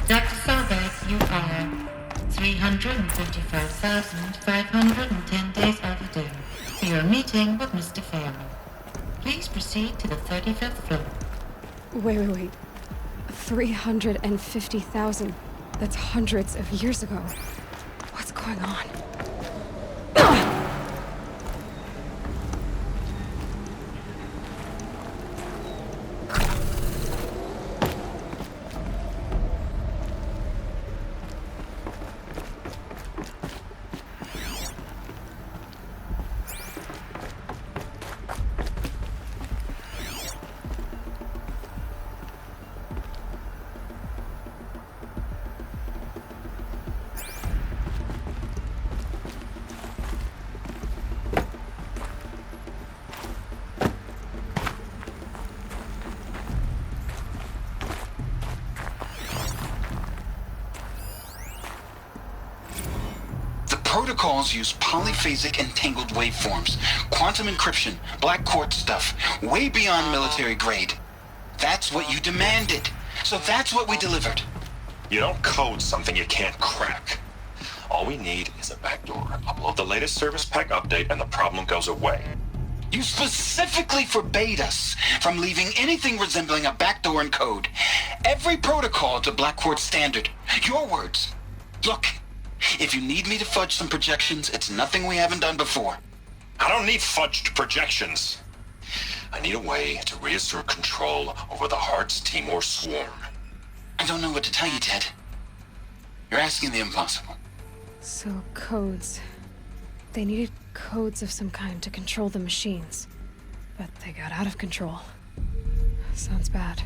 Dr. Solberg, you are 355,510 days overdue for your meeting with Mr. Fairman. Please proceed to the 35th floor. Wait. 350,000. That's hundreds of years ago. What's going on? Protocols use polyphasic entangled waveforms, quantum encryption, black quartz stuff, way beyond military grade. That's what you demanded. So that's what we delivered. You don't code something you can't crack. All we need is a backdoor. Upload the latest service pack update and the problem goes away. You specifically forbade us from leaving anything resembling a backdoor in code. Every protocol to Black Quartz standard. Your words. Look, if you need me to fudge some projections, it's nothing we haven't done before. I don't need fudged projections. I need a way to reassert control over the Hearts Timor swarm. I don't know what to tell you, Ted. You're asking the impossible. So, codes. They needed codes of some kind to control the machines. But they got out of control. Sounds bad.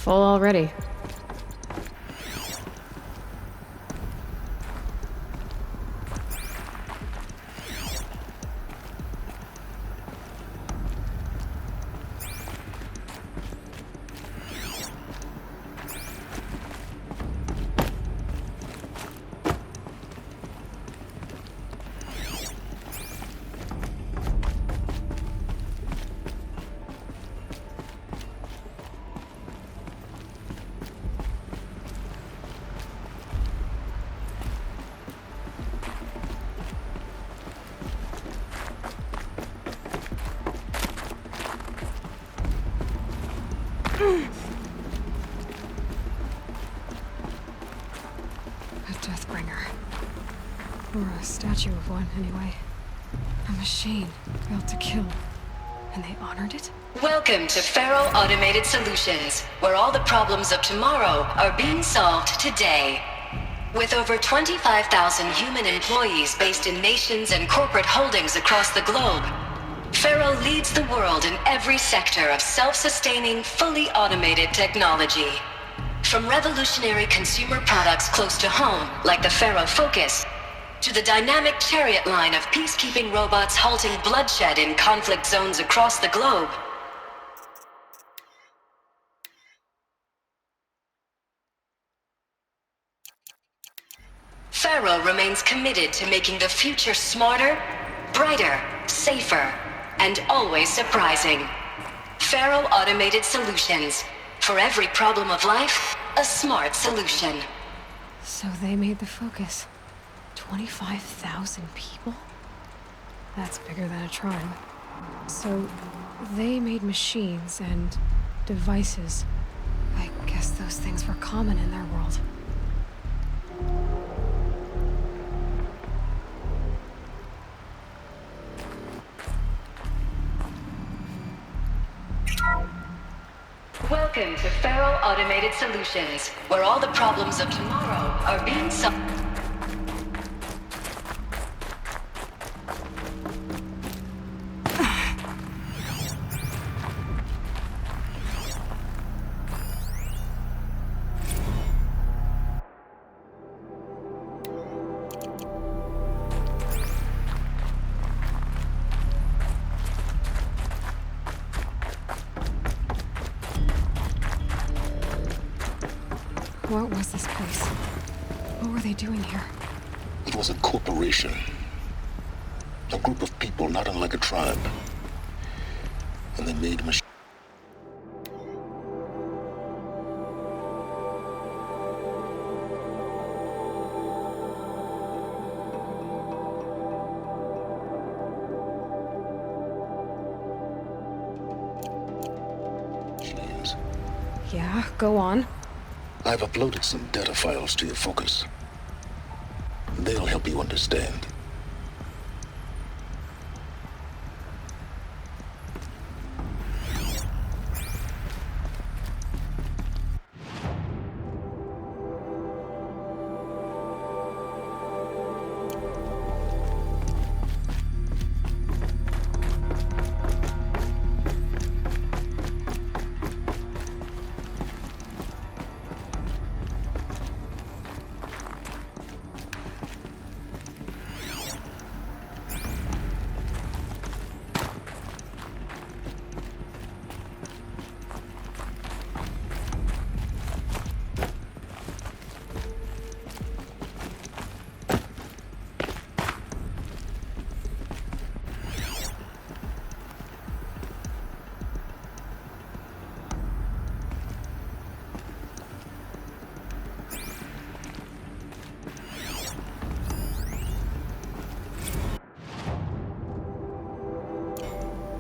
Full already. A Deathbringer. Or a statue of one, anyway. A machine built to kill. And they honored it? Welcome to Faro Automated Solutions, where all the problems of tomorrow are being solved today. With over 25,000 human employees based in nations and corporate holdings across the globe, Faro leads the world in every sector of self-sustaining, fully automated technology. From revolutionary consumer products close to home, like the Faro Focus, to the dynamic Chariot line of peacekeeping robots halting bloodshed in conflict zones across the globe. Faro remains committed to making the future smarter, brighter, safer, and always surprising. Faro Automated Solutions. For every problem of life, a smart solution. So they made the Focus. 25,000 people? That's bigger than a tribe. So they made machines and devices. I guess those things were common in their world. Welcome to Faro Automated Solutions, where all the problems of tomorrow are being solved. What was this place? What were they doing here? It was a corporation. A group of people not unlike a tribe. And they made machines. Yeah, go on. I've uploaded some data files to your Focus. They'll help you understand.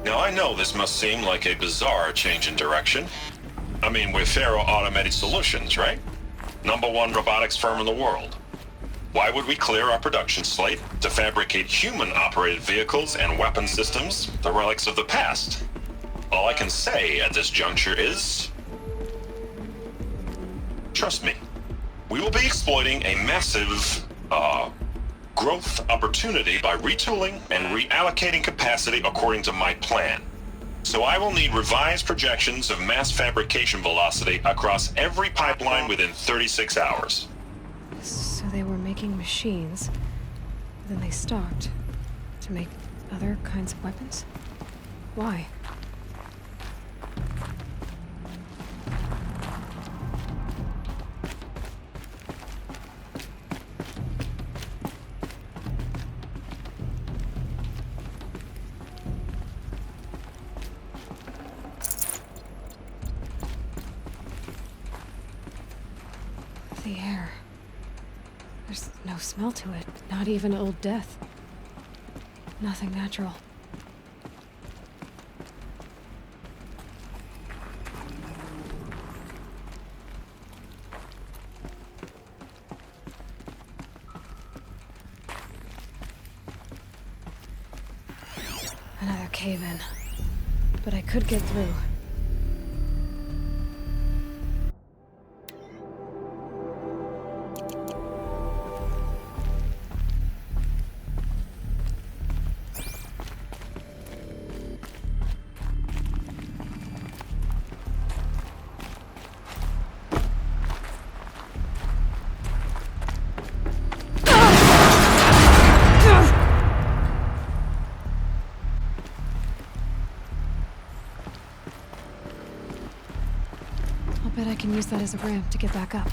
Now, I know this must seem like a bizarre change in direction. I mean, we're Faro Automated Solutions, right? #1 robotics firm in the world. Why would we clear our production slate to fabricate human-operated vehicles and weapon systems, the relics of the past? All I can say at this juncture is... trust me, we will be exploiting a massive, growth opportunity by retooling and reallocating capacity according to my plan. So I will need revised projections of mass fabrication velocity across every pipeline within 36 hours. So they were making machines, then they stopped to make other kinds of weapons? Why? The air. There's no smell to it, not even Old Death. Nothing natural. cave in. But I could get through. Bet I can use that as a ramp to get back up.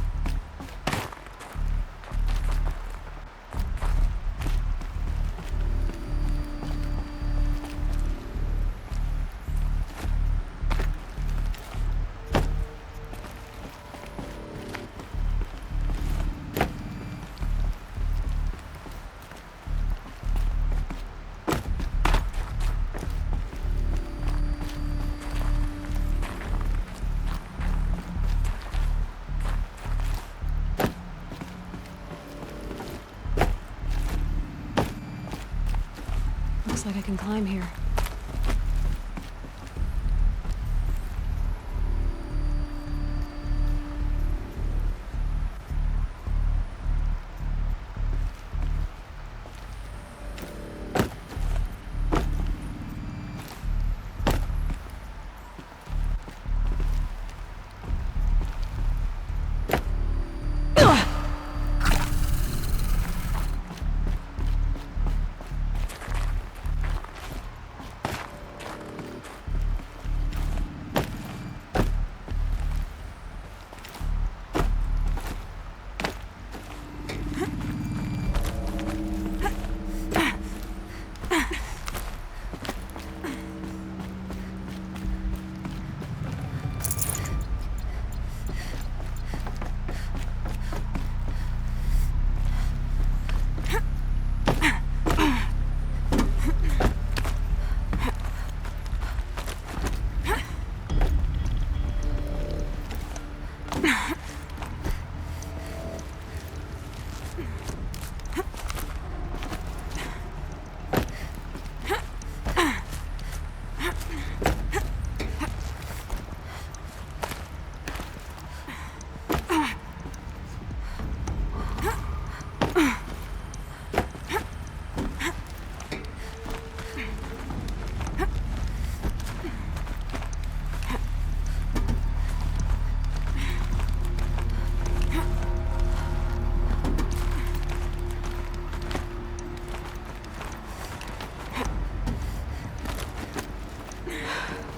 Looks like I can climb here.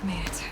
Made it.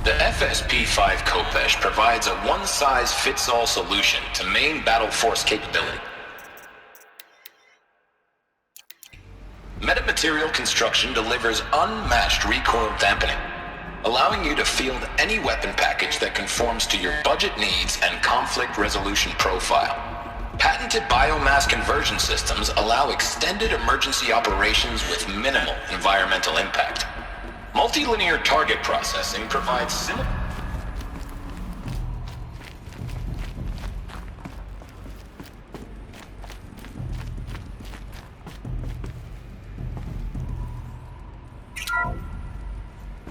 The FSP-5 Khopesh provides a one-size-fits-all solution to main battle force capability. Metamaterial construction delivers unmatched recoil dampening, allowing you to field any weapon package that conforms to your budget needs and conflict resolution profile. Patented biomass conversion systems allow extended emergency operations with minimal environmental impact. Multilinear target processing provides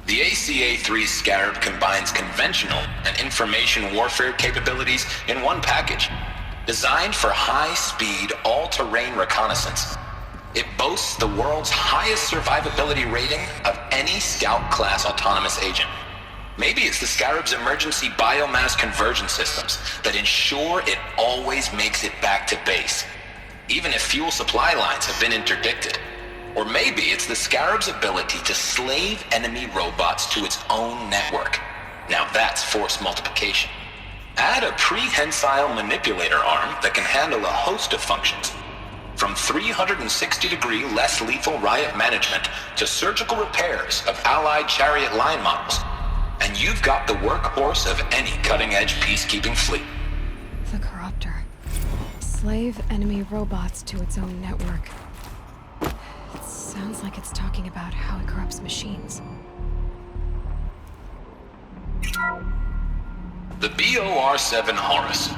The ACA-3 Scarab combines conventional and information warfare capabilities in one package, designed for high-speed, all-terrain reconnaissance. It boasts the world's highest survivability rating of any Scout-class autonomous agent. Maybe it's the Scarab's emergency biomass conversion systems that ensure it always makes it back to base, even if fuel supply lines have been interdicted. Or maybe it's the Scarab's ability to slave enemy robots to its own network. Now that's force multiplication. Add a prehensile manipulator arm that can handle a host of functions, from 360-degree less lethal riot management to surgical repairs of Allied chariot line models. And you've got the workhorse of any cutting-edge peacekeeping fleet. The Corruptor. Slave enemy robots to its own network. It sounds like it's talking about how it corrupts machines. The BOR-7 Horus.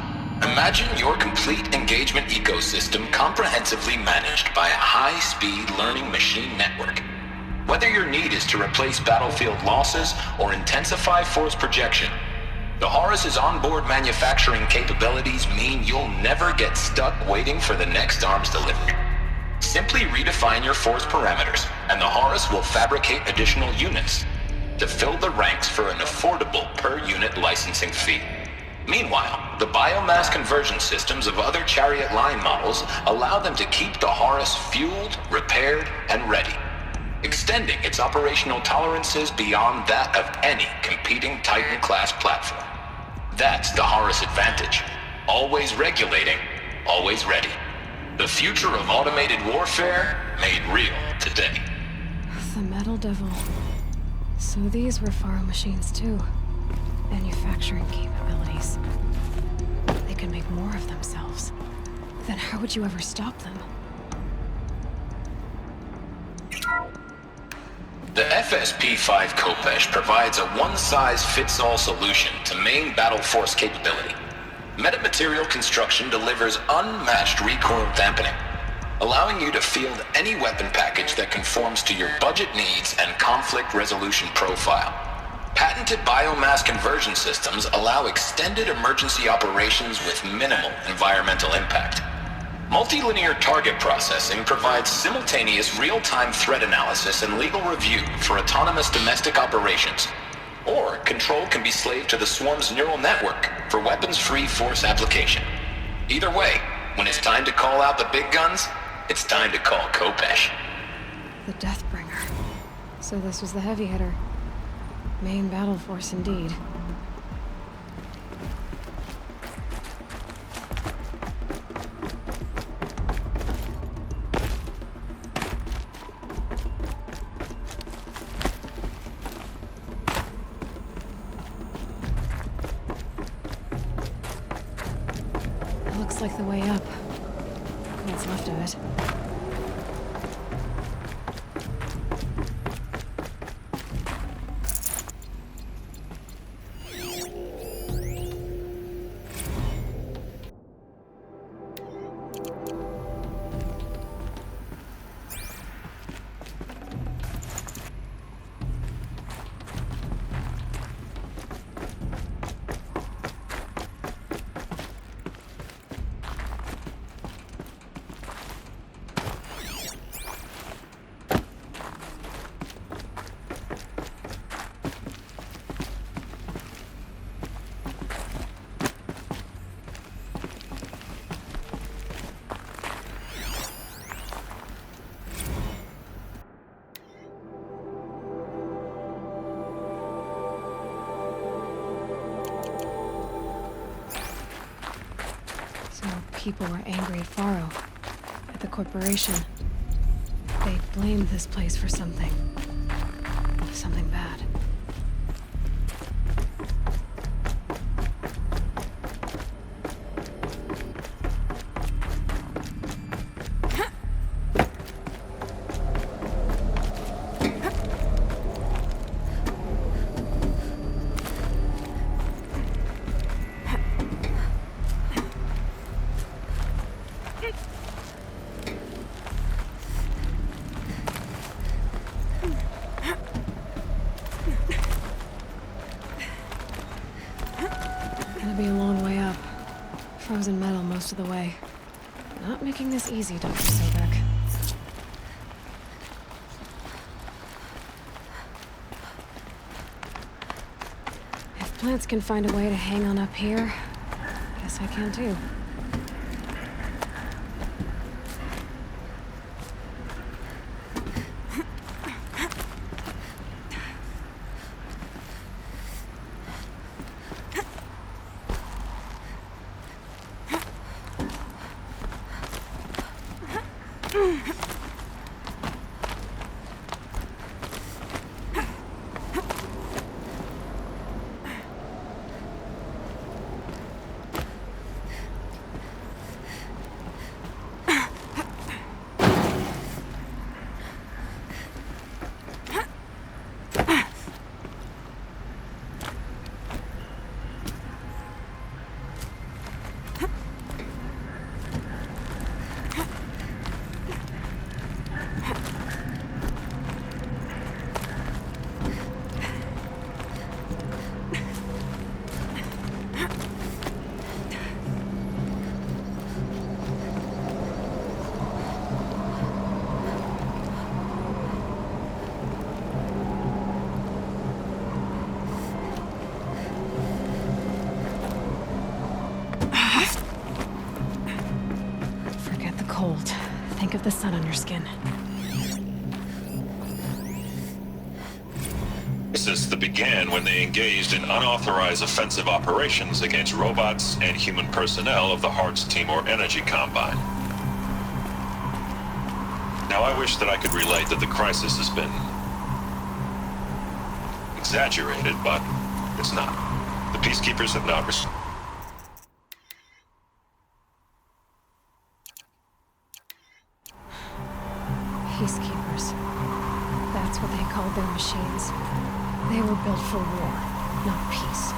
Imagine your complete engagement ecosystem comprehensively managed by a high-speed learning machine network. Whether your need is to replace battlefield losses or intensify force projection, the Horus's onboard manufacturing capabilities mean you'll never get stuck waiting for the next arms delivery. Simply redefine your force parameters, and the Horus will fabricate additional units to fill the ranks for an affordable per-unit licensing fee. Meanwhile, the biomass conversion systems of other chariot line models allow them to keep the Horus fueled, repaired, and ready, extending its operational tolerances beyond that of any competing Titan-class platform. That's the Horus advantage. Always regulating, always ready. The future of automated warfare made real today. The Metal Devil. So these were Faro machines too. Manufacturing capabilities. They could make more of themselves. Then how would you ever stop them? The FSP-5 Khopesh provides a one-size-fits-all solution to main battle force capability. Metamaterial construction delivers unmatched recoil dampening, allowing you to field any weapon package that conforms to your budget needs and conflict resolution profile. Patented biomass conversion systems allow extended emergency operations with minimal environmental impact. Multilinear target processing provides simultaneous real-time threat analysis and legal review for autonomous domestic operations. Or control can be slaved to the Swarm's neural network for weapons-free force application. Either way, when it's time to call out the big guns, it's time to call Khopesh. The Deathbringer. So this was the heavy hitter. Main battle force indeed. Looks like the way up. What's left of it. People were angry at Faro, at the corporation. They blamed this place for something. Something bad. Gonna be a long way up. Frozen metal most of the way. Not making this easy, Dr. Sobek. If plants can find a way to hang on up here, guess I can too. Forget the cold. Think of the sun on your skin. Crisis that began when they engaged in unauthorized offensive operations against robots and human personnel of the Hartz Timor Energy Combine. Now I wish that I could relate that the crisis has been exaggerated, but it's not. The peacekeepers have not responded. Peacekeepers. That's what they called their machines. They were built for war, not peace.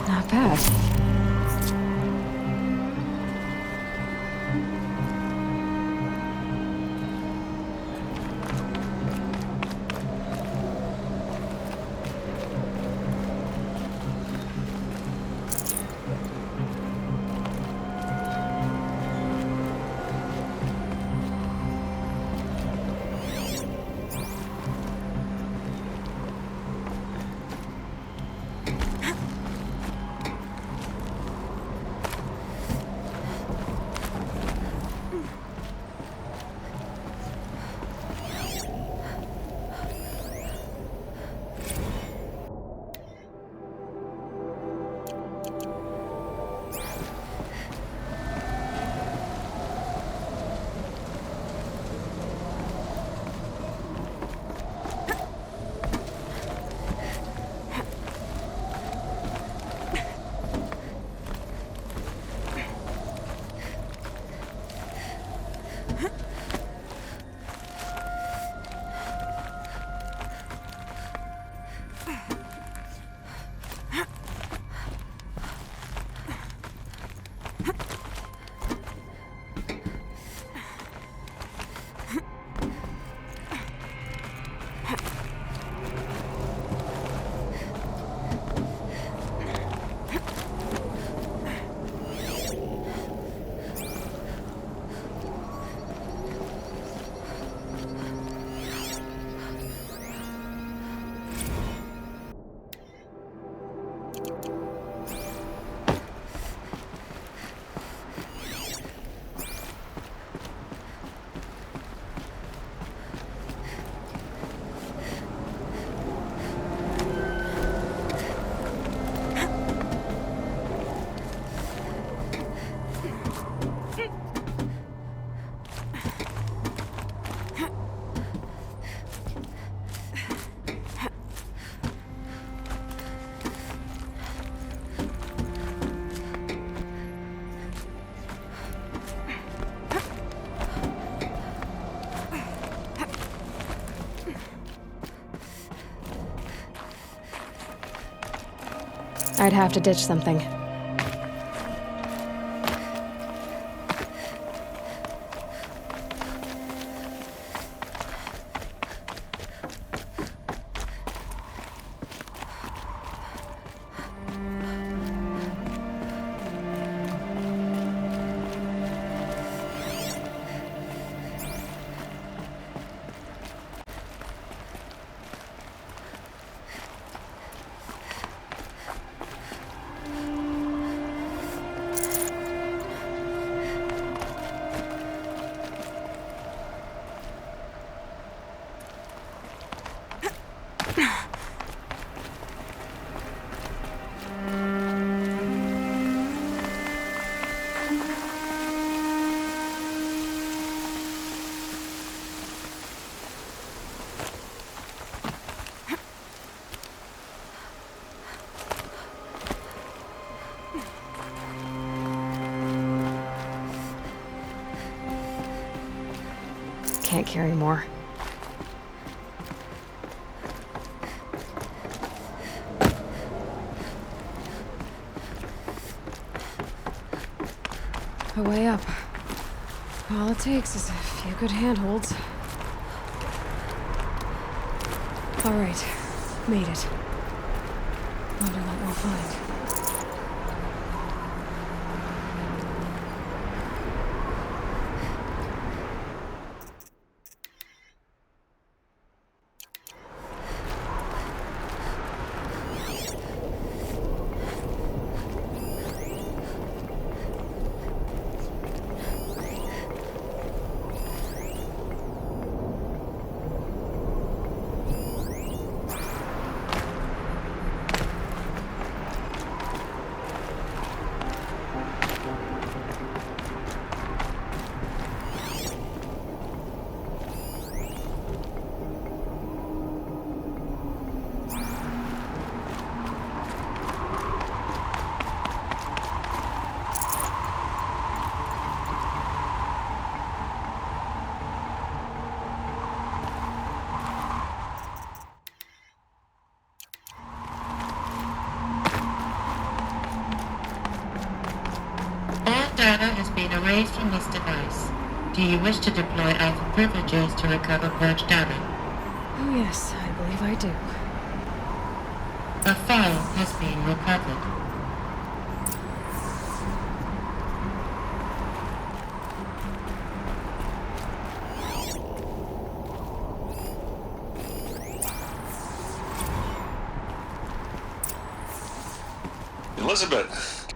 Not bad. I'd have to ditch something. Can't carry more. A way up. All it takes is a few good handholds. All right, made it. Wonder what we'll find. All data has been erased from this device. Do you wish to deploy Alpha privileges to recover purged data? Oh yes, I believe I do. A file has been recovered. Elizabeth.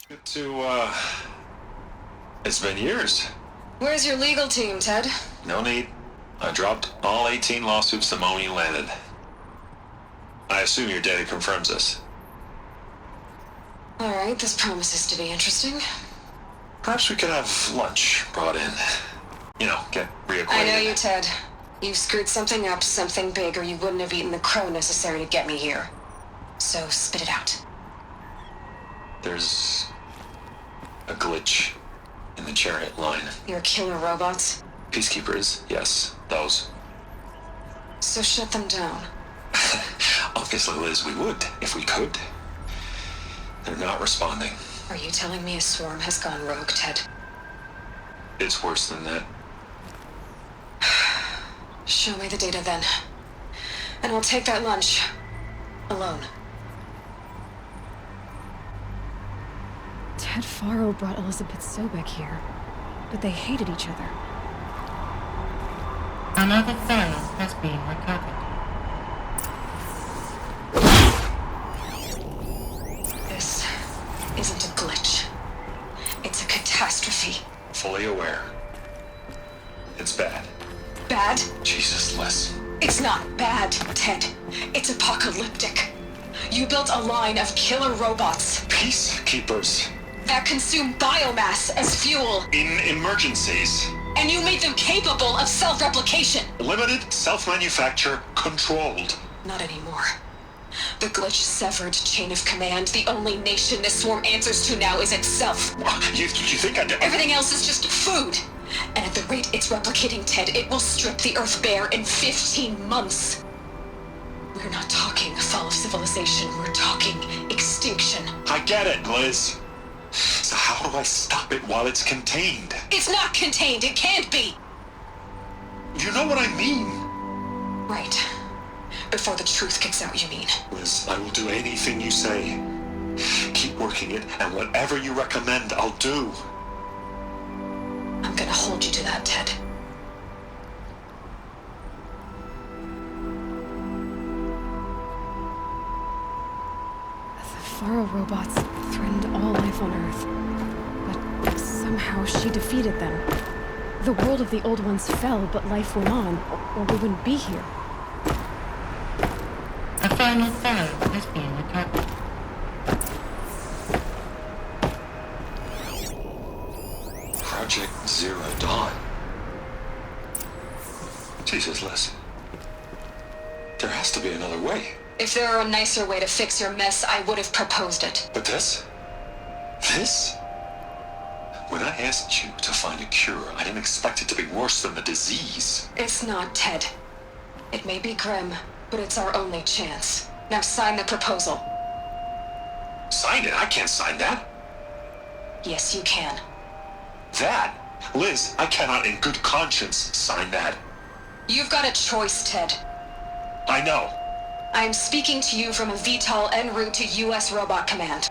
Good to, It's been years. Where's your legal team, Ted? No need. I dropped all 18 lawsuits the moment you landed. I assume your data confirms this. All right, this promises to be interesting. Perhaps we could have lunch brought in. You know, get reacquainted. I know you, Ted. You screwed something up, something big, or you wouldn't have eaten the crow necessary to get me here. So spit it out. There's a glitch in the chariot line. Your killer robots? Peacekeepers, yes, those. So shut them down. Obviously, Liz, we would, if we could. They're not responding. Are you telling me a swarm has gone rogue, Ted? It's worse than that. Show me the data then. And I'll take that lunch. Alone. Ted Faro brought Elizabeth Sobek here, but they hated each other. Another file has been recovered. This isn't a glitch. It's a catastrophe. Fully aware. It's bad. Bad? Jesus, Liz. It's not bad, Ted. It's apocalyptic. You built a line of killer robots Peacekeepers. that consume biomass as fuel, In emergencies. and you made them capable of self-replication. Limited, self-manufacture, controlled. Not anymore. The glitch severed chain of command. The only nation this swarm answers to now is itself. You think I... Everything else is just food. And at the rate it's replicating, Ted, it will strip the Earth bare in 15 months. We're not talking fall of civilization. We're talking extinction. I get it, Liz. So how do I stop it while it's contained? It's not contained. It can't be. You know what I mean. Right. Before the truth kicks out, you mean? Liz, I will do anything you say. Keep working it, and whatever you recommend, I'll do. I'm gonna hold you to that, Ted. The Faro robots threatened all life on Earth, but somehow she defeated them. The world of the Old Ones fell, but life went on, or we wouldn't be here. A final Pharaoh has been recovered. Project Zero Dawn. Jesus, Liz. There has to be another way. If there were a nicer way to fix your mess, I would have proposed it. But this? This? When I asked you to find a cure, I didn't expect it to be worse than the disease. It's not, Ted. It may be grim, but it's our only chance. Now sign the proposal. Sign it? I can't sign that. Yes, you can. That? Liz, I cannot in good conscience sign that. You've got a choice, Ted. I know. I am speaking to you from a VTOL en route to U.S. Robot Command.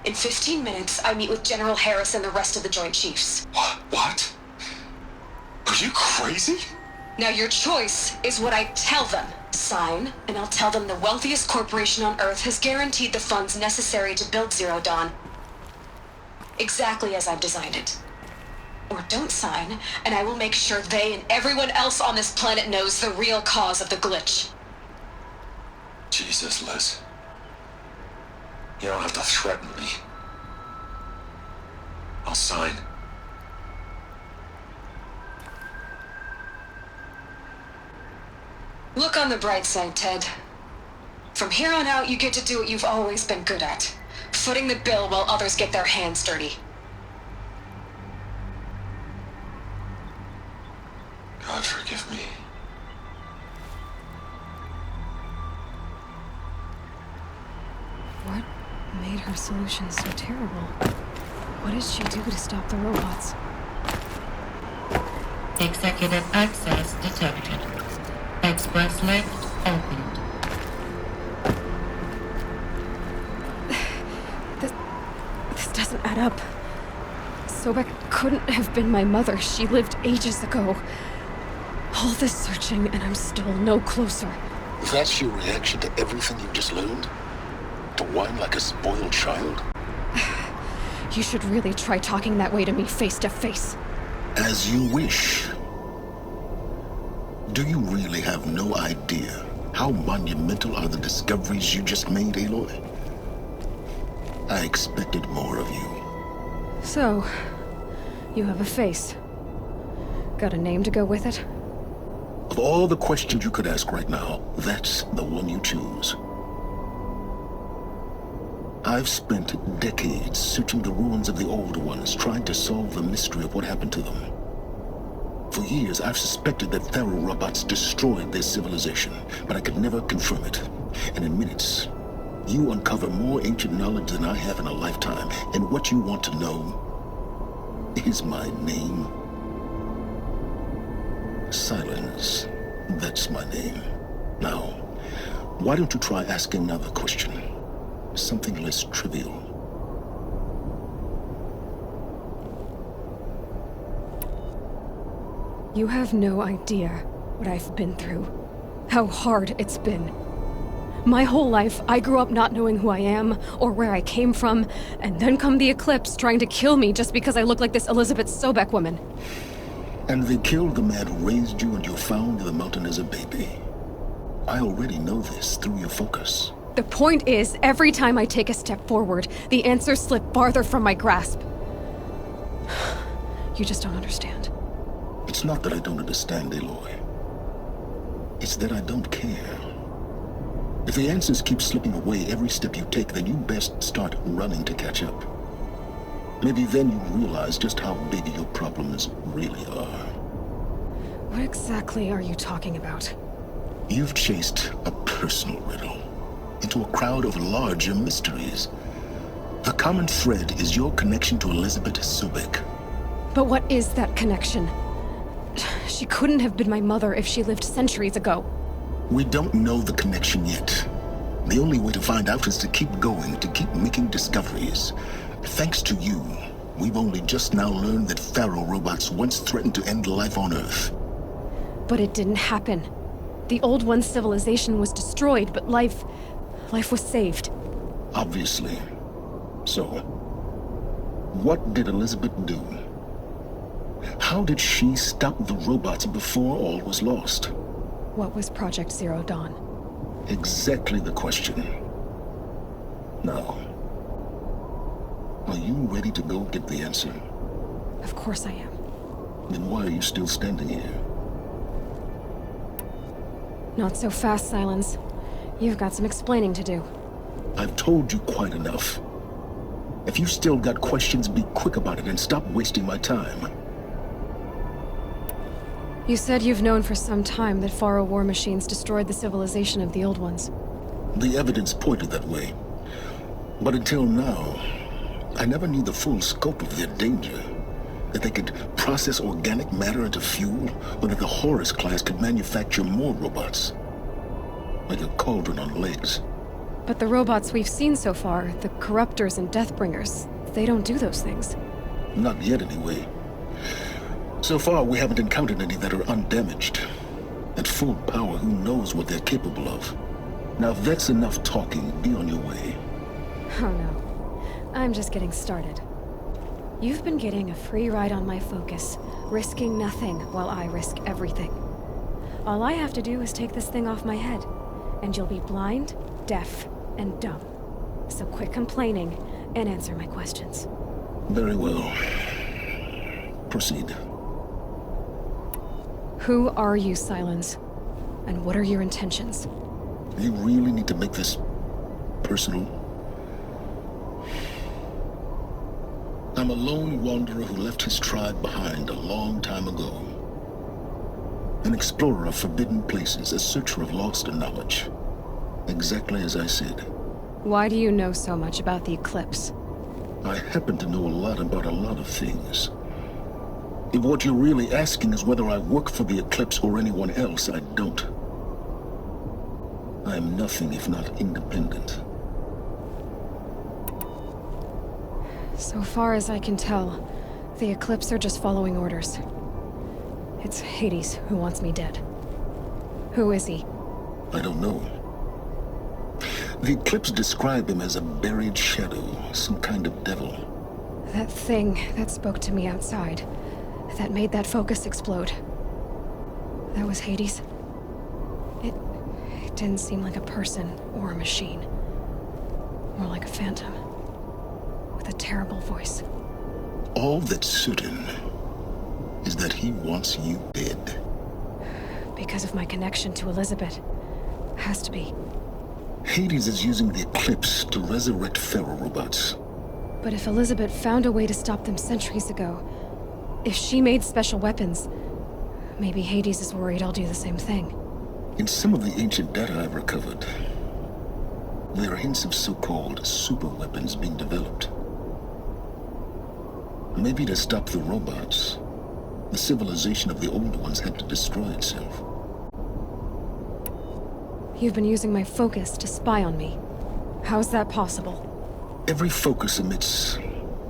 In 15 minutes, I meet with General Harris and the rest of the Joint Chiefs. What? Are you crazy? Now your choice is what I tell them. Sign, and I'll tell them the wealthiest corporation on Earth has guaranteed the funds necessary to build Zero Dawn. Exactly as I've designed it. Or don't sign, and I will make sure they and everyone else on this planet knows the real cause of the glitch. Jesus, Liz. You don't have to threaten me. I'll sign. Look on the bright side, Ted. From here on out, you get to do what you've always been good at. Footing the bill while others get their hands dirty. God forgive me. What made her solution so terrible? What did she do to stop the robots? Executive access detected. Express lift opened. This doesn't add up. Sobek couldn't have been my mother. She lived ages ago. All this searching, and I'm still no closer. That's your reaction to everything you've just learned? To whine like a spoiled child? You should really try talking that way to me face to face. As you wish. Do you really have no idea how monumental are the discoveries you just made, Aloy? I expected more of you. So, you have a face. Got a name to go with it? Of all the questions you could ask right now, that's the one you choose. I've spent decades searching the ruins of the Old Ones, trying to solve the mystery of what happened to them. For years, I've suspected that Pharaoh robots destroyed their civilization, but I could never confirm it. And in minutes, you uncover more ancient knowledge than I have in a lifetime, and what you want to know is my name. Silence. That's my name. Now, why don't you try asking another question? Something less trivial. You have no idea what I've been through. How hard it's been. My whole life, I grew up not knowing who I am or where I came from, and then come the Eclipse trying to kill me just because I look like this Elizabeth Sobek woman. And they killed the man who raised you and you found in the mountain as a baby. I already know this through your focus. The point is, every time I take a step forward, the answers slip farther from my grasp. You just don't understand. It's not that I don't understand, Aloy. It's that I don't care. If the answers keep slipping away every step you take, then you best start running to catch up. Maybe then you realize just how big your problems really are. What exactly are you talking about? You've chased a personal riddle into a crowd of larger mysteries. The common thread is your connection to Elizabeth Sobek. But what is that connection? She couldn't have been my mother if she lived centuries ago. We don't know the connection yet. The only way to find out is to keep going, to keep making discoveries. Thanks to you, we've only just now learned that Pharaoh robots once threatened to end life on Earth. But it didn't happen. The Old One's civilization was destroyed, but life was saved. Obviously. So, what did Elizabeth do? How did she stop the robots before all was lost? What was Project Zero Dawn? Exactly the question. Now, are you ready to go get the answer? Of course I am. Then why are you still standing here? Not so fast, Silence. You've got some explaining to do. I've told you quite enough. If you still got questions, be quick about it and stop wasting my time. You said you've known for some time that Faro war machines destroyed the civilization of the old ones. The evidence pointed that way. But until now, I never knew the full scope of their danger. That they could process organic matter into fuel, or that the Horus class could manufacture more robots. Like a cauldron on legs. But the robots we've seen so far, the Corruptors and Deathbringers, they don't do those things. Not yet, anyway. So far, we haven't encountered any that are undamaged. At full power, who knows what they're capable of? Now, if that's enough talking, be on your way. Oh no. I'm just getting started. You've been getting a free ride on my focus, risking nothing while I risk everything. All I have to do is take this thing off my head, and you'll be blind, deaf, and dumb. So quit complaining and answer my questions. Very well. Proceed. Who are you, Silence? And what are your intentions? You really need to make this personal? I'm a lone wanderer who left his tribe behind a long time ago. An explorer of forbidden places, a searcher of lost knowledge. Exactly as I said. Why do you know so much about the Eclipse? I happen to know a lot about a lot of things. If what you're really asking is whether I work for the Eclipse or anyone else, I don't. I am nothing if not independent. So far as I can tell, the Eclipse are just following orders. It's Hades who wants me dead. Who is he? I don't know. The Eclipse describe him as a buried shadow, some kind of devil. That thing that spoke to me outside, that made that focus explode. That was Hades? It didn't seem like a person or a machine. More like a phantom. With a terrible voice. All that's certain is that he wants you dead. Because of my connection to Elizabeth. Has to be. Hades is using the Eclipse to resurrect Faro robots. But if Elizabeth found a way to stop them centuries ago, if she made special weapons, maybe Hades is worried I'll do the same thing. In some of the ancient data I've recovered, there are hints of so-called super weapons being developed. Maybe to stop the robots, the civilization of the old ones had to destroy itself. You've been using my focus to spy on me. How's that possible? Every focus emits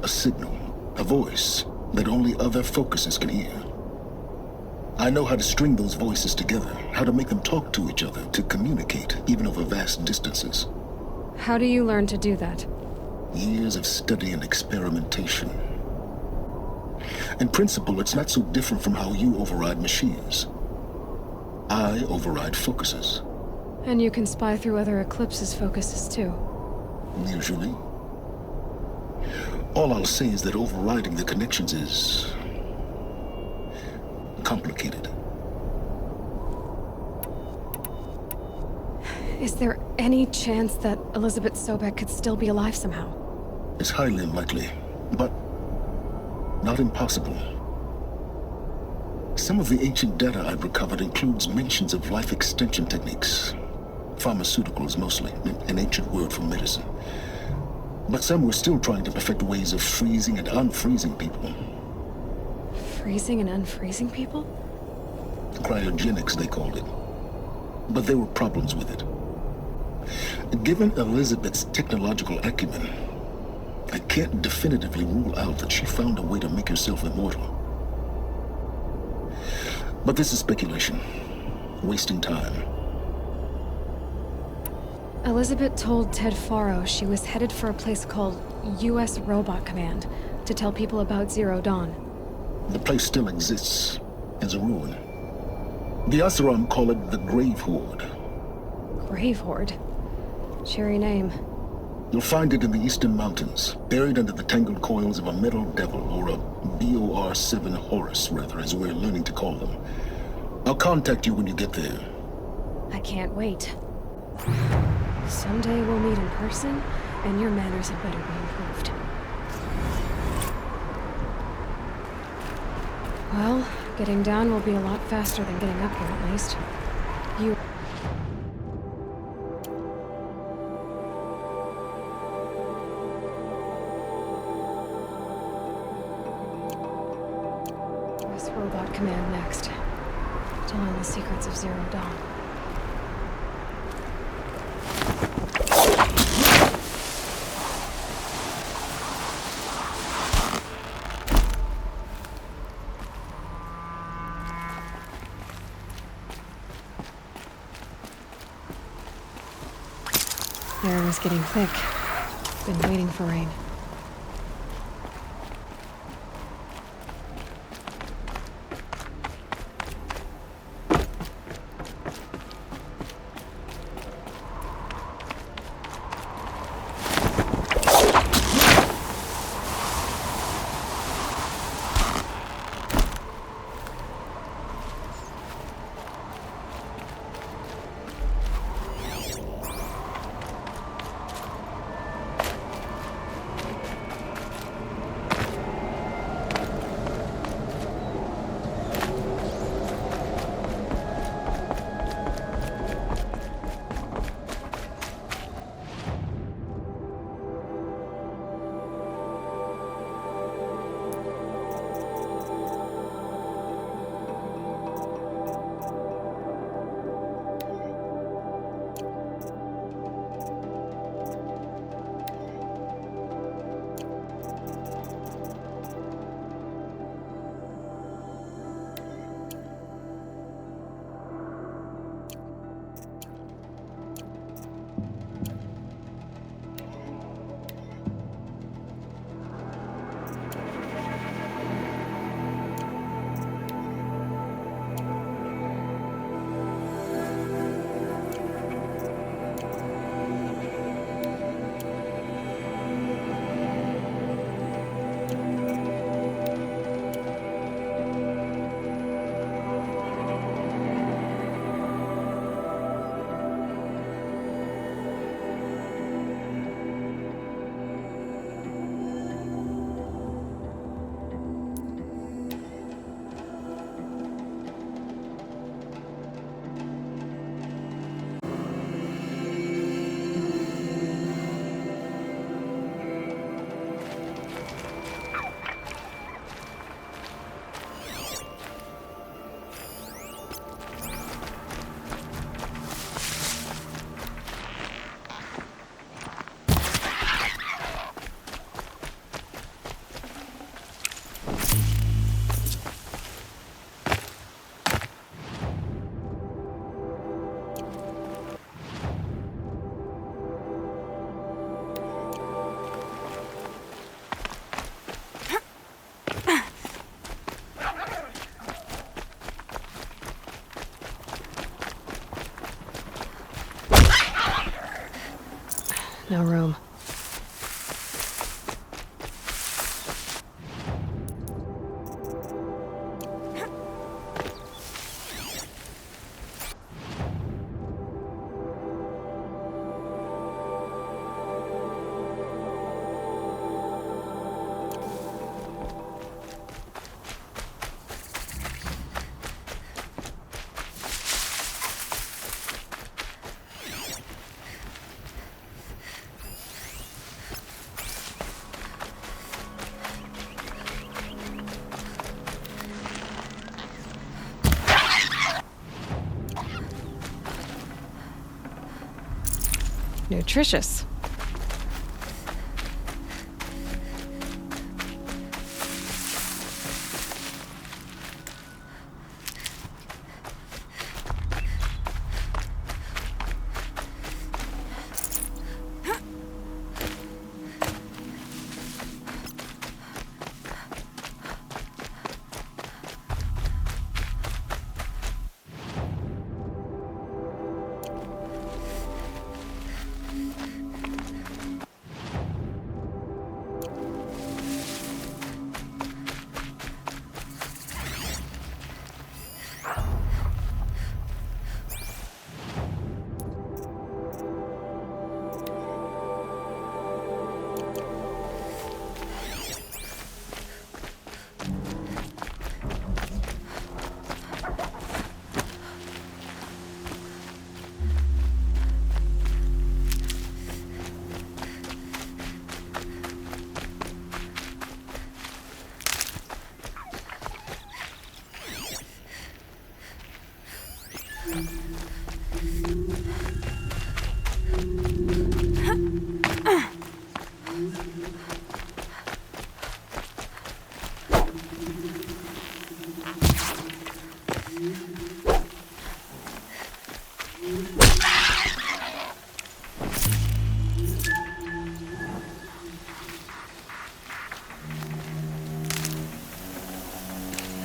a signal, a voice, that only other focuses can hear. I know how to string those voices together, how to make them talk to each other, to communicate, even over vast distances. How do you learn to do that? Years of study and experimentation. In principle, it's not so different from how you override machines. I override focuses. And you can spy through other Eclipse's focuses too. Usually. All I'll say is that overriding the connections is complicated. Is there any chance that Elizabeth Sobek could still be alive somehow? It's highly unlikely, but not impossible. Some of the ancient data I've recovered includes mentions of life extension techniques. Pharmaceuticals mostly, an ancient word for medicine. But some were still trying to perfect ways of freezing and unfreezing people. Freezing and unfreezing people? Cryogenics, they called it. But there were problems with it. Given Elizabeth's technological acumen, I can't definitively rule out that she found a way to make herself immortal. But this is speculation. Wasting time. Elizabeth told Ted Faro she was headed for a place called U.S. Robot Command to tell people about Zero Dawn. The place still exists as a ruin. The Asaram call it the Grave Horde. Grave Horde. Cheery name. You'll find it in the Eastern Mountains, buried under the tangled coils of a metal devil, or a BOR-7 Horus, rather, as we're learning to call them. I'll contact you when you get there. I can't wait. Someday we'll meet in person, and your manners had better be improved. Well, getting down will be a lot faster than getting up here, at least. You... This robot command next. To learn the secrets of Zero Dawn. The air is getting thick. Been waiting for rain. No room. Nutritious.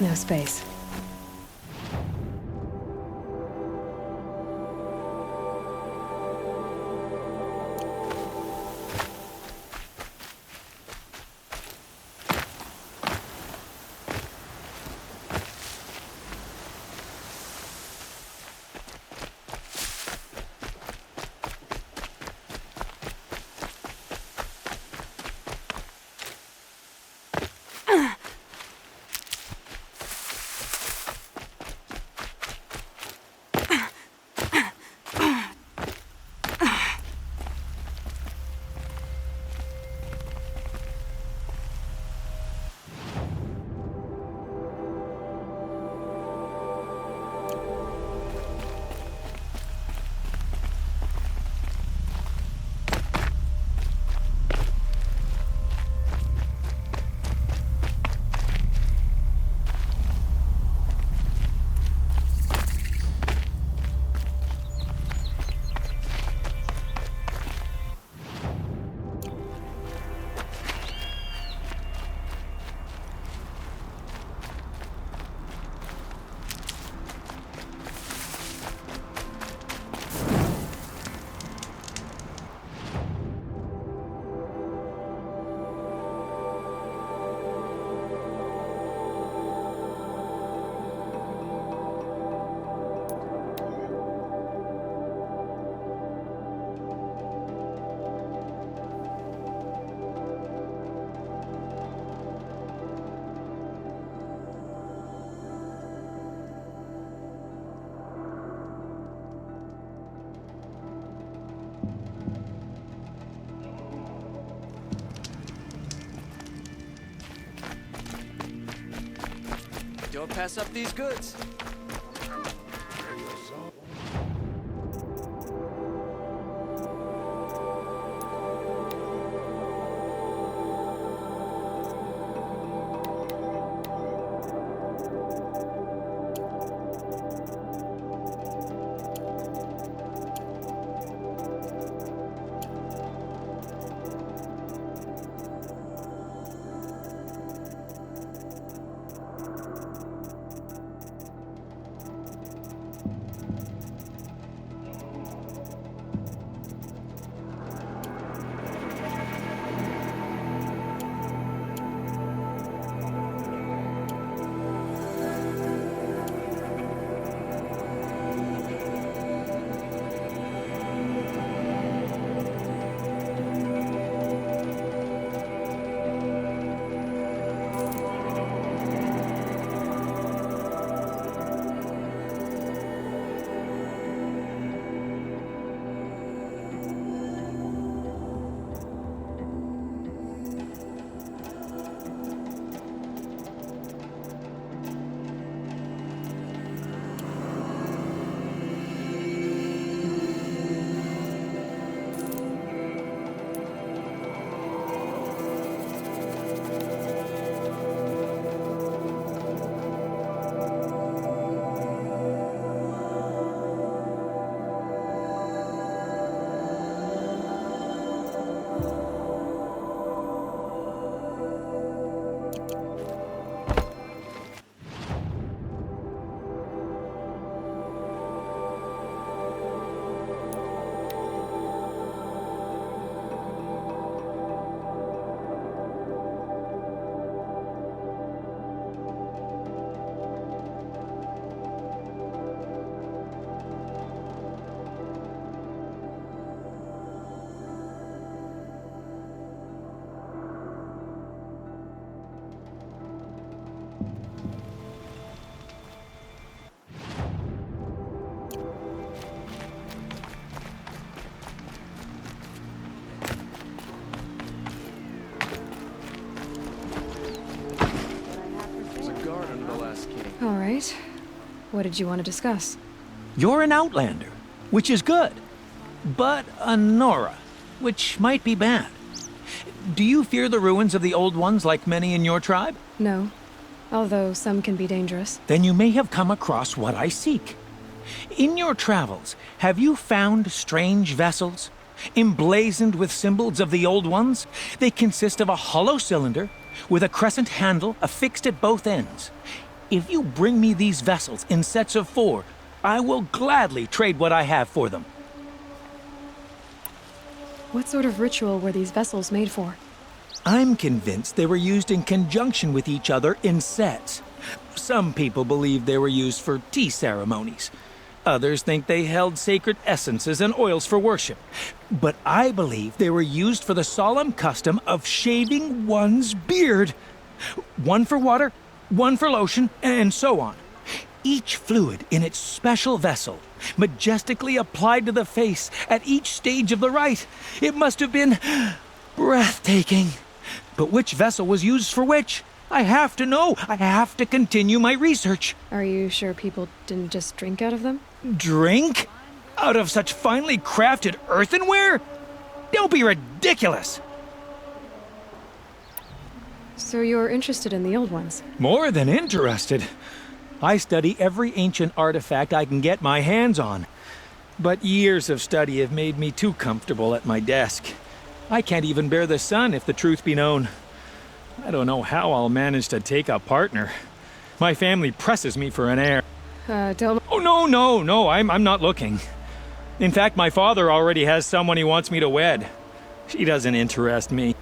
No space. Don't pass up these goods. All right. What did you want to discuss? You're an Outlander, which is good. But a Nora, which might be bad. Do you fear the ruins of the Old Ones like many in your tribe? No. Although some can be dangerous. Then you may have come across what I seek. In your travels, have you found strange vessels? Emblazoned with symbols of the Old Ones? They consist of a hollow cylinder with a crescent handle affixed at both ends. If you bring me these vessels in sets of 4, I will gladly trade what I have for them. What sort of ritual were these vessels made for? I'm convinced they were used in conjunction with each other in sets. Some people believe they were used for tea ceremonies. Others think they held sacred essences and oils for worship. But I believe they were used for the solemn custom of shaving one's beard. One for water, one for lotion, and so on. Each fluid in its special vessel, majestically applied to the face at each stage of the rite. It must have been breathtaking. But which vessel was used for which? I have to know. I have to continue my research. Are you sure people didn't just drink out of them? Drink? Out of such finely crafted earthenware? Don't be ridiculous! So you're interested in the old ones? More than interested. I study every ancient artifact I can get my hands on. But years of study have made me too comfortable at my desk. I can't even bear the sun, if the truth be known. I don't know how I'll manage to take a partner. My family presses me for an heir. Don't... Oh, no, I'm not looking. In fact, my father already has someone he wants me to wed. She doesn't interest me.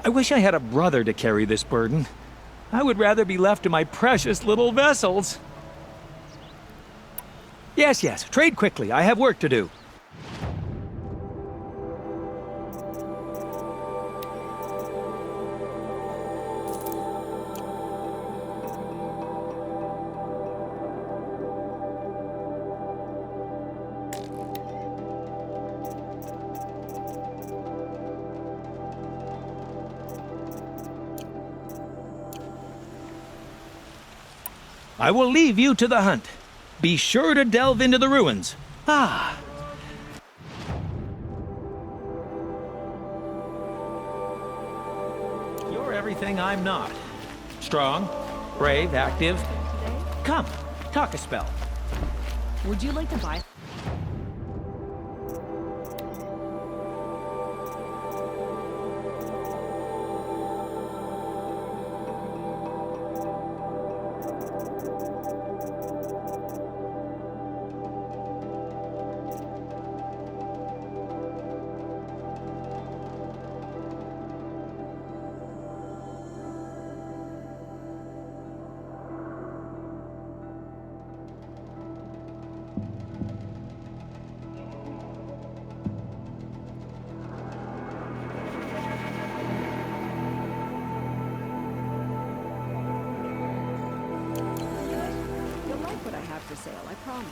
I wish I had a brother to carry this burden. I would rather be left to my precious little vessels. Yes, trade quickly. I have work to do. I will leave you to the hunt. Be sure to delve into the ruins. Ah. You're everything I'm not. Strong, brave, active. Come, talk a spell. Would you like to buy? You'll like what I have for sale, I promise.